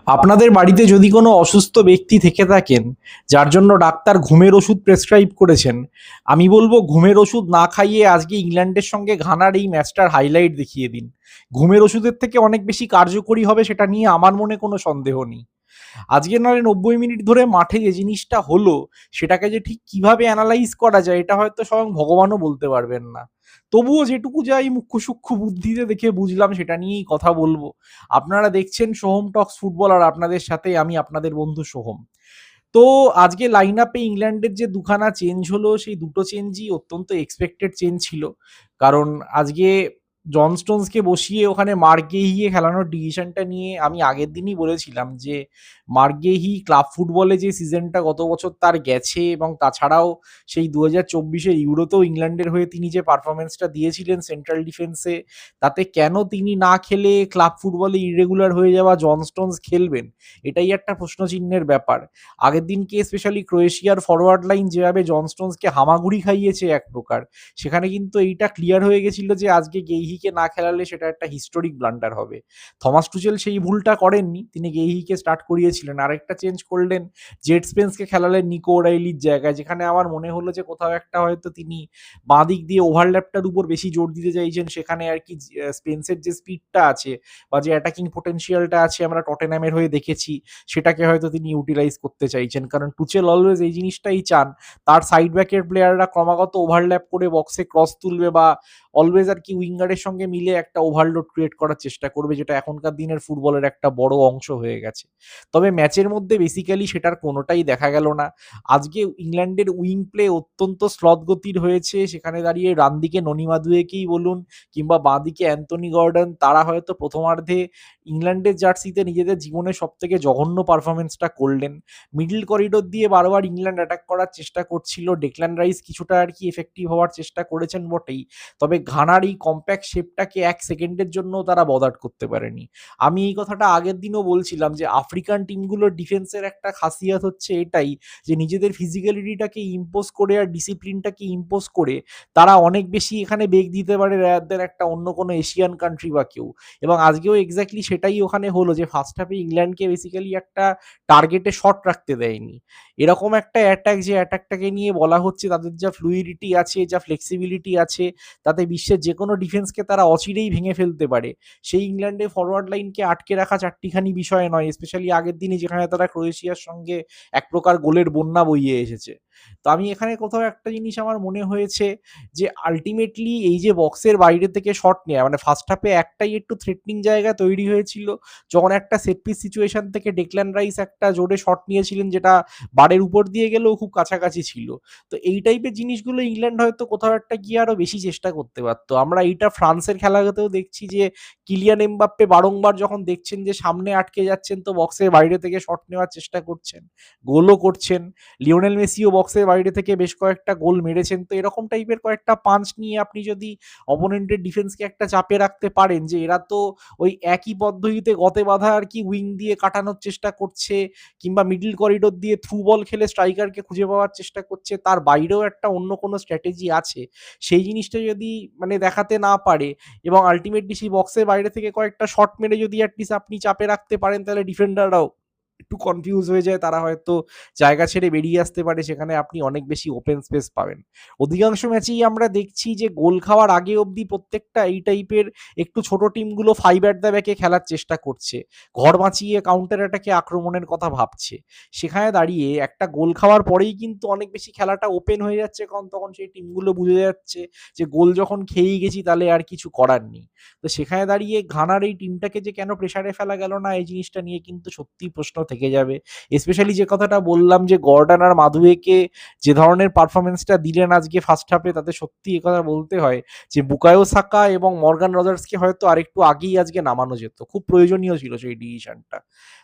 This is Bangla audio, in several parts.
আপনাদের বাড়িতে যদি কোনো অসুস্থ ব্যক্তি থেকে থাকেন, যার জন্য ডাক্তার ঘুমের ওষুধ প্রেসক্রাইব করেছেন, আমি বলবো ঘুমের ওষুধ না খাইয়ে আজকে ইংল্যান্ডের সঙ্গে ঘানার এই ম্যাচটার হাইলাইট দেখিয়ে দিন। ঘুমের ওষুধের থেকে অনেক বেশি কার্যকরী হবে সেটা নিয়ে আমার মনে কোনো সন্দেহ নেই। আজকে নাহলে ৯০ মিনিট ধরে মাঠে যে জিনিসটা হলো, সেটাকে যে ঠিক কিভাবে অ্যানালাইজ করা যায় এটা হয়তো স্বয়ং ভগবানও বলতে পারবেন না। তবুও যেটুকু যাই মুখ্য সূক্ষ্ম বুদ্ধিতে দেখে বুঝলাম সেটা নিয়েই কথা বলবো। আপনারা দেখছেন সোহম টক্স ফুটবল, আর আপনাদের সাথে আমি আপনাদের বন্ধু সোহম। তো আজকে লাইন আপে ইংল্যান্ডের যে দুখানা চেঞ্জ হলো, সেই দুটো চেঞ্জই অত্যন্ত এক্সপেক্টেড চেঞ্জ ছিল। কারণ আজকে জন স্টোনসকে বসিয়ে ওখানে মার্ক গেহিকে খেলানোর ডিসিশনটা নিয়ে আমি আগের দিনই বলেছিলাম যে মার্ক গেহি ক্লাব ফুটবলে যে সিজনটা গত বছর তার গেছে, এবং তাছাড়াও সেই ২০২৪-এর ইউরোতেও ইংল্যান্ডের হয়ে তিনি যে পারফরমেন্সটা দিয়েছিলেন সেন্ট্রাল ডিফেন্সে, তাতে কেন তিনি না খেলে ক্লাব ফুটবলে ইরেগুলার হয়ে যাওয়া জন স্টোনস খেলবেন, এটাই একটা প্রশ্নচিহ্নের ব্যাপার। আগের দিনকে স্পেশালি ক্রোয়েশিয়ার ফরওয়ার্ড লাইন যেভাবে জন স্টোনসকে হামাগুড়ি খাইয়েছে এক প্রকার, সেখানে কিন্তু এইটা ক্লিয়ার হয়ে গেছিল যে আজকে গেইহিকে না খেলালে সেটা একটা হিস্টোরিক ব্লান্ডার হবে। থমাস টুচেল সেই ভুলটা করেননি, তিনি গেইহিকে স্টার্ট করিয়েছিলেন, আরেকটা চেঞ্জ করলেন, জেড স্পেন্সকে খেলালেন নিকো ওরাইলির জায়গায়, যেখানে আমার মনে হলো যে কোথাও একটা হয়তো তিনি বাঁ দিক দিয়ে ওভারল্যাপটার উপর বেশি জোর দিতে চাইছেন, সেখানে আর কি স্পেন্সের যে স্পিডটা আছে বা যে অ্যাটাকিং পোটেনশিয়ালটা আছে আমরা টটেনহ্যামের হয়ে দেখেছি, সেটাকে হয়তো তিনি ইউটিলাইজ করতে চাইছেন। কারণ টুচেল অলওয়েজ এই জিনিসটাই চান, তার সাইড ব্যাকের প্লেয়াররা ক্রমাগত ওভারল্যাপ করে বক্সে ক্রস তুলবে বা অলওয়েজ আর কি উইঙ্গারের সঙ্গে মিলে একটা ওভারলোড ক্রিয়েট করার চেষ্টা করবে, যেটা এখনকার দিনের ফুটবলের একটা বড় অংশ হয়ে গেছে। তবে ম্যাচের মধ্যে বেসিক্যালি সেটার কোনোটাই দেখা গেল না। আজকে ইংল্যান্ডের উইং প্লে অত্যন্ত স্লথ গতির হয়েছে, সেখানে দাঁড়িয়ে ডান দিকে ননি মাদুয়েকেই বলুন কিংবা বাঁ দিকে অ্যান্থনি গর্ডন, তারা হয়তো প্রথমার্ধে ইংল্যান্ডের জার্সিতে নিজেদের জীবনের সব থেকে জঘন্য পারফরমেন্সটা করলেন। মিডল করিডোর দিয়ে বারবার ইংল্যান্ড অ্যাটাক করার চেষ্টা করছিল, ডেকল্যান রাইস কিছুটা আর কি এফেক্টিভ হওয়ার চেষ্টা করেছেন বটেই, তবে ঘানার এই কম্প্যাক্ট শেপটাকে এক সেকেন্ডের জন্য তারা বদার্ড করতে পারেনি। আমি এই কথাটা আগের দিনও বলছিলাম যে আফ্রিকান টিমগুলোর ডিফেন্সের একটা খাসিয়াত হচ্ছে এটাই, যে নিজেদের ফিজিক্যালিটিটাকে ইম্পোজ করে আর ডিসিপ্লিনটাকে ইম্পোজ করে তারা অনেক বেশি এখানে বেগ দিতে পারে রাদার দেন একটা অন্য কোনো এশিয়ান কান্ট্রি বা কেউ। এবং আজকেও এক্স্যাক্টলি সেটাই ওখানে হলো, যে ফার্স্ট হাফে ইংল্যান্ডকে বেসিক্যালি একটা টার্গেটে শট রাখতে দেয়নি। এরকম একটা অ্যাটাক, যে অ্যাটাকটাকে নিয়ে বলা হচ্ছে তাদের যা ফ্লুইডিটি আছে, যা ফ্লেক্সিবিলিটি আছে, তাতে বিশ্বের যে কোনো ডিফেন্সকে তারা অচিরেই ভেঙে ফেলতে পারে। সেই ইংল্যান্ডের ফরওয়ার্ড লাইনকে আটকে রাখা চারটিখানি বিষয় নয়, স্পেশালি আগের দিনে যেখানে তারা ক্রোয়েশিয়ার সঙ্গে এক প্রকার গোলের বন্যা বইয়ে এসেছে। তো আমি এখানে কোথাও একটা জিনিস আমার মনে হয়েছে, যে আলটিমেটলি এই যে বক্সের বাইরে থেকে শট নেয়া, মানে ফার্স্ট হাফে একটাই একটু থ্রেটনিং জায়গা তৈরি হয়েছিল, যখন একটা সেট পিস সিচুয়েশন থেকে ডেকল্যান রাইস একটা জোরে শট নিয়েছিলেন, যেটা বারের উপর দিয়ে গেলেও খুব কাছাকাছি ছিল। তো এই টাইপের জিনিসগুলো ইংল্যান্ড হয়তো কোথাও একটা গিয়ে আরো বেশি চেষ্টা করতে পারতো। আমরা এইটা ফ্রান্সের খেলাতেও দেখছি, যে কিলিয়ান এমবাপ্পে বারংবার যখন দেখছেন যে সামনে আটকে যাচ্ছেন, তো বক্সের বাইরে থেকে শট নেওয়ার চেষ্টা করছেন, গোলও করছেন। লিওনেল মেসিও বক্সের বাইরে থেকে বেশ কয়েকটা গোল মেরেছেন। তো এরকম টাইপের কয়েকটা পাঞ্চ নিয়ে আপনি যদি অপোনেন্টের ডিফেন্সকে একটা চাপে রাখতে পারেন, যে এরা তো ওই একই পদ্ধতিতে গতে বাঁধা আর কি উইং দিয়ে কাটানোর চেষ্টা করছে, কিংবা মিডল করিডোর দিয়ে থ্রু বল খেলে স্ট্রাইকারকে খুঁজে পাওয়ার চেষ্টা করছে, তার বাইরেও একটা অন্য কোনো স্ট্র্যাটেজি আছে, সেই জিনিসটা যদি মানে দেখাতে না পারে, এবং আলটিমেটলি সেই বক্সের বাইরে থেকে কয়েকটা শট মেরে যদি অ্যাটলিস্ট আপনি চাপে রাখতে পারেন, তাহলে ডিফেন্ডাররাও একটু কনফিউজ হয়ে যায়, তারা হয়তো জায়গা ছেড়ে বেরিয়ে আসতে পারে, সেখানে আপনি অনেক বেশি ওপেন স্পেস পাবেন। অধিকাংশ ম্যাচেই আমরা দেখছি যে গোল খাওয়ার আগে অবধি প্রত্যেকটা এই টাইপের একটু ছোট টিমগুলো ফাইভ অ্যাট দ্য ব্যাকে খেলার চেষ্টা করছে, ঘর বাঁচিয়ে কাউন্টার অ্যাটাকে আক্রমণের কথা ভাবছে। সেখানে দাঁড়িয়ে একটা গোল খাওয়ার পরেই কিন্তু অনেক বেশি খেলাটা ওপেন হয়ে যাচ্ছে, কারণ তখন সেই টিমগুলো বুঝে যাচ্ছে যে গোল যখন খেয়েই গেছি তাহলে আর কিছু করার নেই। তো সেখানে দাঁড়িয়ে ঘানার এই টিমটাকে যে কেন প্রেসারে ফেলা গেল না, এই জিনিসটা নিয়ে কিন্তু সত্যিই প্রশ্ন থেকে যাবে। স্পেশালি যে কথাটা বললাম, যে গর্ডন আর মাদুয়েকে যে ধরনের পারফরমেন্সটা দিলেন আজকে ফার্স্ট হাফে, তাতে সত্যি কথা বলতে হয় যে বুকায়ো সাকা এবং মর্গান রজার্সকে হয়তো আরেকটু আগেই আজকে নামানো যেত, খুব প্রয়োজনীয় ছিল সেই ডিসিশনটা।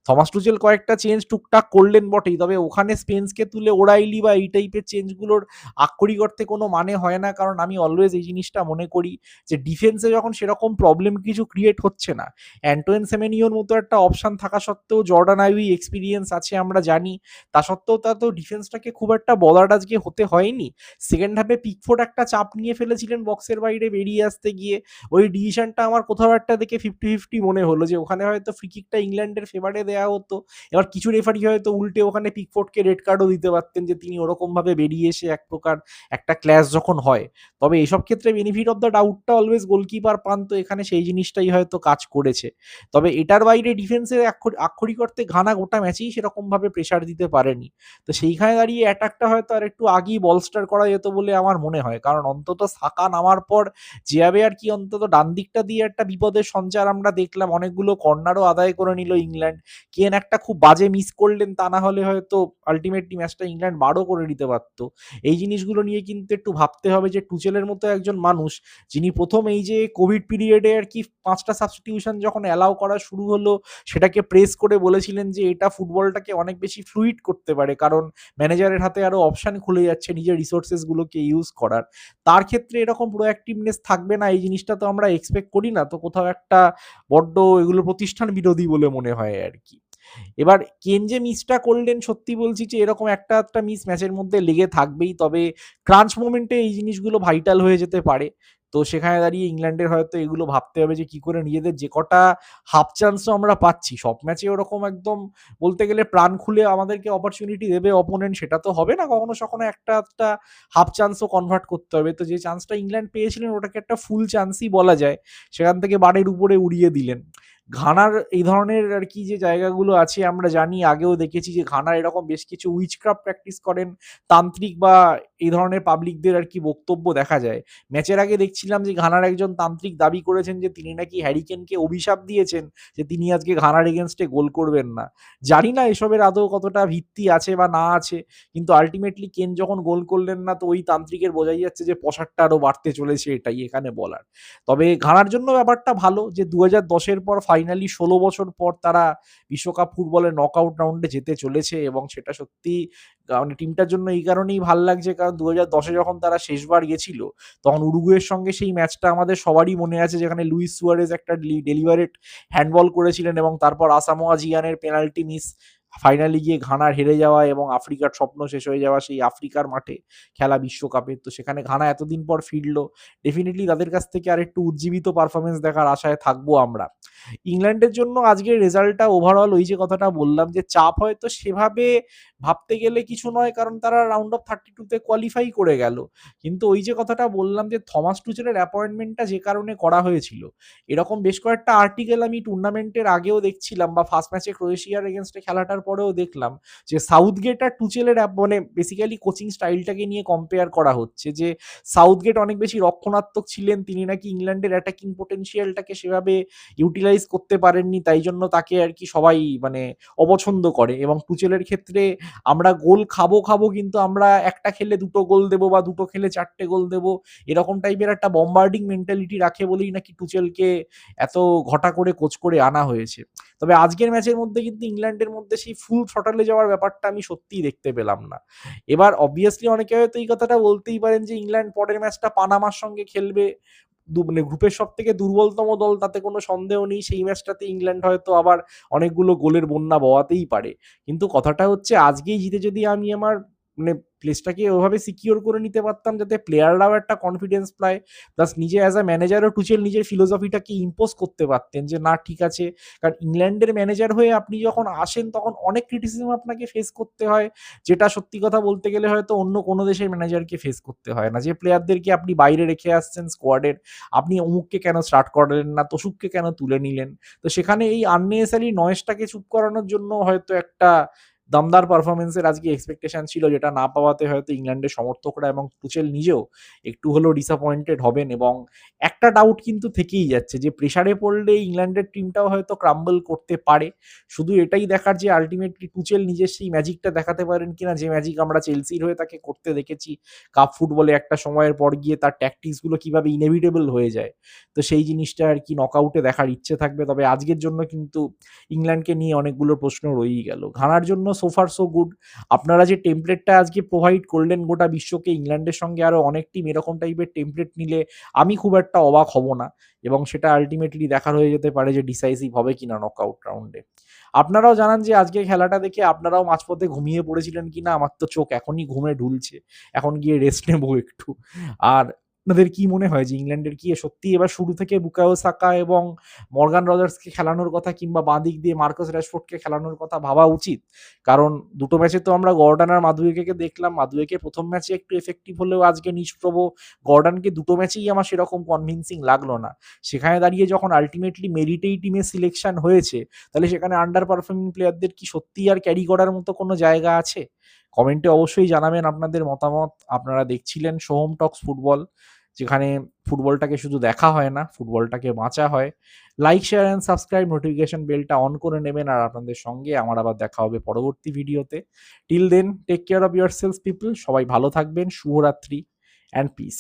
থমাস টুচেল কয়েকটা চেঞ্জ টুকটাক করলেন বটেই, তবে ওখানে স্পেন্সকে তুলে ওরাইলি বা এই টাইপের চেঞ্জগুলোর আক্ষরিক অর্থে কোনো মানে হয় না, কারণ আমি অলওয়েজ এই জিনিসটা মনে করি যে ডিফেন্সে যখন সেরকম প্রবলেম কিছু ক্রিয়েট হচ্ছে না, অ্যান্টোয়েন সেমেনিওর মতো একটা অপশন থাকা সত্ত্বেও জর্ডান আইউই ভালোই এক্সপিরিয়েন্স আছে আমরা জানি। তা সত্ত্বেও তার তো ডিফেন্সটাকে খুব একটা বলার আজকে হতে হয়নি। সেকেন্ড হাফে পিকফোর্ড একটা চাপ নিয়ে ফেলেছিলেন বক্সের বাইরে বেরিয়ে আসতে গিয়ে। ওই ডিসিশনটা আমার কোথাও একটা দেখে 50-50 মনে হলো যে ওখানে হয়তো ফ্রি কিকটা ইংল্যান্ডের ফেভারে দেয়া হতো। এবার কিছু রেফারি হয়তো উল্টে ওখানে পিকফোর্ডকে রেড কার্ডও দিতে পারতেন যে তিনি ওরকমভাবে বেরিয়ে এসে এক প্রকার একটা ক্ল্যাশ যখন হয়। তবে এসব ক্ষেত্রে বেনিফিট অফ দ্য ডাউটটা অলওয়েজ গোলকিপার পান, তো এখানে সেই জিনিসটাই হয়তো কাজ করেছে। তবে এটার বাইরে ডিফেন্সের আক্ষরিক অর্থে ঘানা গোটা ম্যাচেই সেরকমভাবে প্রেসার দিতে পারেনি। তো সেইখানে দাঁড়িয়ে অ্যাটাকটা হয়তো আর একটু আগেই বলস্টার করা যেত বলে আমার মনে হয়। কারণ অন্তত সাকা নামার পর যেভাবে আর কি অন্তত ডান দিকটা দিয়ে একটা বিপদের সঞ্চার আমরা দেখলাম, অনেকগুলো কর্নারও আদায় করে নিল ইংল্যান্ড। কেন একটা খুব বাজে মিস করলেন, তা না হলে হয়তো আলটিমেটলি ম্যাচটা ইংল্যান্ড বারও করে নিতে পারতো। এই জিনিসগুলো নিয়ে কিন্তু একটু ভাবতে হবে যে টুচেলের মতো একজন মানুষ, যিনি প্রথম এই যে কোভিড পিরিয়ডে আর কি 5টা সাবস্টিটিউশন যখন অ্যালাউ করা শুরু হলো, সেটাকে প্রেস করে বলেছিলেন যে এটা ফুটবলটাকে অনেক বেশি ফ্লুইড করতে পারে, কারণ ম্যানেজারের হাতে আরো অপশন খুলে যাচ্ছে নিজের রিসোর্সেস গুলোকে ইউজ করার। তার ক্ষেত্রে এরকম প্রোঅ্যাক্টিভনেস থাকবে না, এই জিনিসটা তো আমরা এক্সপেক্ট করি না। তো কোথাও একটা বড্ড এগুলো প্রতিষ্ঠান বিরোধী বলে মনে হয় আর কি। এবার কেন যে মিসটা করলেন, সত্যি বলছি যে এরকম একটা মিস ম্যাচের মধ্যে লেগে থাকবেই। তবে ক্রাঞ্চ মোমেন্টে এই জিনিসগুলো ভাইটাল হয়ে যেতে পারে। তো সেখানে দাঁড়িয়ে ইংল্যান্ডের হয়তো এগুলো ভাবতে হবে যে কি করে নিজেদের যে কটা হাফ চান্সও আমরা পাচ্ছি, সব ম্যাচে ওরকম একদম বলতে গেলে প্রাণ খুলে আমাদেরকে অপরচুনিটি দেবে অপোনেন্ট, সেটা তো হবে না। কখনো সখনো একটা হাফ চান্সও কনভার্ট করতে হবে। তো যে চান্সটা ইংল্যান্ড পেয়েছিলেন ওটাকে একটা ফুল চান্সই বলা যায়, সেখান থেকে বারের উপরে উড়িয়ে দিলেন। ঘানার এই ধরনের আর কি যে জায়গাগুলো আছে আমরা জানি, আগেও দেখেছি যে ঘানার এরকম বেশ কিছু উইচক্রাফট প্র্যাকটিস করেন তান্ত্রিক বা এই ধরনের পাবলিকদের আর কি বক্তব্য দেখা যায়। ম্যাচের আগে দেখছিলাম যে ঘানার একজন তান্ত্রিক দাবি করেছেন যে তিনি নাকি হ্যারিকেনকে অভিশাপ দিয়েছেন যে তিনি আজকে ঘানার এগেনস্টে গোল করবেন না। জানি না এসবের আদৌ কতটা ভিত্তি আছে বা না আছে, কিন্তু আলটিমেটলি কেন যখন গোল করলেন না, তো ওই তান্ত্রিকের বোঝাই যাচ্ছে যে প্রেসারটা আরো বাড়তে চলেছে, এটাই এখানে বলার। তবে ঘানার জন্য ব্যাপারটা ভালো যে 2010-এর পর ফাইনালি 16 বছর পর তারা বিশ্বকাপ ফুটবলের নকআউট রাউন্ডে যেতে চলেছে, এবং সেটা সত্যি মানে টিমটার জন্য এই কারণেই ভাল লাগছে, কারণ 2010-এ যখন তারা শেষবার গেছিল তখন উরুগুয়ের সঙ্গে সেই ম্যাচটা আমাদের সবারই মনে আছে, যেখানে লুইস সুয়ারেজ একটা ডেলিভারেট হ্যান্ডবল করেছিলেন এবং তারপর আসামোয়া জিয়ানের পেনাল্টি মিস, ফাইনালি গিয়ে ঘানার হেরে যাওয়া এবং আফ্রিকার স্বপ্ন শেষ হয়ে যাওয়া সেই আফ্রিকার মাঠে খেলা বিশ্বকাপের। তো সেখানে ঘানা এতদিন পর ফিরলো, ডেফিনেটলি তাদের কাছ থেকে আর একটু উজ্জীবিত পারফরমেন্স দেখার আশায় থাকবো আমরা। ইংল্যান্ডের জন্য আজকের রেজাল্টটা ওভারঅল ওই যে কথাটা বললাম যে চাপ হয়তো সেভাবে ভাবতে গেলে কিছু নয়, কারণ তারা রাউন্ড অফ 32-তে কোয়ালিফাই করে গেল। কিন্তু ওই যে কথাটা বললাম যে থমাস টুচেলের অ্যাপয়েন্টমেন্টটা যে কারণে করা হয়েছিল, এরকম বেশ কয়েকটা আর্টিকেল আমি টুর্নামেন্টের আগেও দেখছিলাম বা ফার্স্ট ম্যাচে ক্রোয়েশিয়ার এগেনস্টে খেলাটার পরেও দেখলাম যে সাউথগেট আর টুচেলের মানে বেসিক্যালি কোচিং স্টাইলটাকে নিয়ে কম্পেয়ার করা হচ্ছে যে সাউথগেট অনেক বেশি রক্ষণাত্মক ছিলেন, তিনি নাকি ইংল্যান্ডের অ্যাটাকিং পোটেনশিয়ালটাকে সেভাবে ইউটিলাইজ করতে পারেননি, তাই জন্য তাকে আর কি সবাই মানে অপছন্দ করে। এবং টুচেলের ক্ষেত্রে আমরা গোল খাবো কিন্তু আমরা একটা খেলে দুটো গোল দেবো বা দুটো খেলে চারটে গোল দেবো, এরকম টাইপের একটা বম্বার্ডিং মেন্টালিটি রাখে বলেই নাকি টুচেলকে এত ঘটা করে কোচ করে আনা হয়েছে। তবে আজকের ম্যাচের মধ্যে কিন্তু ইংল্যান্ডের মধ্যে সেই ফুল থ্রটলে যাওয়ার ব্যাপারটা আমি সত্যিই দেখতে পেলাম না। এবার অবভিয়াসলি অনেকে হয়তো এই কথাটা বলতেই পারেন যে ইংল্যান্ড পরের ম্যাচটা পানামার সঙ্গে খেলবে, মানে গ্রুপের সব থেকে দুর্বলতম দল, তাতে কোনো সন্দেহ নেই। সেই ম্যাচটাতে ইংল্যান্ড হয়তো আবার অনেকগুলো গোলের বন্যা বওয়াতেই পারে। কিন্তু কথাটা হচ্ছে আজকেই জিতে যদি আমি আমার মানে প্লেসটাকে ওভাবে সিকিউর করে নিতে পারতাম যাতে প্লেয়াররাও একটা কনফিডেন্স পায়, প্লাস নিজে অ্যাজ আ ম্যানেজারও টুচেল নিজের ফিলোসফিটাকে ইম্পোজ করতে পারতেন যে না ঠিক আছে। কারণ ইংল্যান্ডের ম্যানেজার হয়ে আপনি যখন আসেন তখন অনেক ক্রিটিসিজম আপনাকে ফেস করতে হয়, যেটা সত্যি কথা বলতে গেলে হয়তো অন্য কোনো দেশের ম্যানেজারকে ফেস করতে হয় না। যে প্লেয়ারদেরকে আপনি বাইরে রেখে আসছেন স্কোয়াডের, আপনি অমুককে কেন স্টার্ট করালেন না, তোশুককে কেন তুলে নিলেন। তো সেখানে এই আননেসেসারি নয়েজটাকে চুপ করানোর জন্য হয়তো একটা দমদার পারফরমেন্সের আজকে এক্সপেকটেশন ছিল, যেটা না পাওয়াতে হয়তো ইংল্যান্ডের সমর্থকরা এবং টুচেল নিজেও একটু হলেও ডিসঅ্যাপয়েন্টেড হবেন। এবং একটা ডাউট কিন্তু থেকেই যাচ্ছে যে প্রেসারে পড়লে ইংল্যান্ডের টিমটাও হয়তো ক্রাম্বল করতে পারে। শুধু এটাই দেখার যে আলটিমেটলি টুচেল নিজের সেই ম্যাজিকটা দেখাতে পারেন কিনা, যে ম্যাজিক আমরা চেলসির হয়ে তাকে করতে দেখেছি কাপ ফুটবলে একটা সময়ের পর গিয়ে তার ট্যাকটিক্স গুলো কিভাবে ইনএভিটেবল হয়ে যায়। তো সেই জিনিসটা আর কি নকআউটে দেখার ইচ্ছে থাকবে। তবে আজকের জন্য কিন্তু ইংল্যান্ডকে নিয়ে অনেকগুলো প্রশ্ন রয়েই গেল। ঘানার জন্য সো ফার সো গুড। আপনারা যে টেমপ্লেটটা আজকে প্রোভাইড করলেন গোটা বিশ্বকে, ইংল্যান্ডের সঙ্গে আরো অনেক টিম এরকম টাইপের টেমপ্লেট নিলে আমি খুব একটা অবাক হব না, এবং সেটা আলটিমেটলি দেখার হয়ে যেতে পারে যে ডিসাইসিভ হবে কিনা নকআউট রাউন্ডে। আপনারাও জানান যে আজকের খেলাটা দেখে আপনারাও মাঝপথে ঘুমিয়ে পড়েছিলেন কিনা। আমার তো চোখ এখনই ঘুমে ঢুলছে, এখন গিয়ে রেস্ট নেবো একটু। আর আপনাদের কি মনে হয় যে ইংল্যান্ডের কি সত্যি এবার শুরু থেকে বুকায়ো সাকা এবং মর্গান রজার্সকে খেলানোর কথা, কিংবা বাঁ দিক দিয়ে মার্কাস রাশফোর্ডকে খেলানোর কথা ভাবা উচিত? কারণ দুটো ম্যাচে তো আমরা গর্ডন আর মাদুয়েকে দেখলাম। মাদুয়েকে প্রথম ম্যাচে একটু এফেক্টিভ হলেও আজকে নিষ্প্রভ। গর্ডনকে দুটো ম্যাচেই আমার সেরকম কনভিনসিং লাগলো না। সেখানে দাঁড়িয়ে যখন আলটিমেটলি মেরিটেই টিমে সিলেকশন হয়েছে, তাহলে সেখানে আন্ডার পারফর্মিং প্লেয়ারদের কি সত্যি আর ক্যারি করার মতো কোনো জায়গা আছে? কমেন্টে অবশ্যই জানাবেন আপনাদের মতামত। আপনারা দেখছিলেন সোহম টক্স ফুটবল, যেখানে ফুটবলটাকে শুধু দেখা হয় না, ফুটবলটাকে বাঁচা হয়। Like, share and subscribe, notification বেলটা অন করে নেবেন। আর আপনাদের সঙ্গে আমার আবার দেখা হবে পরবর্তী ভিডিওতে। Till then, take care of yourself people. সবাই ভালো থাকবেন। শুভরাত্রি অ্যান্ড পিস।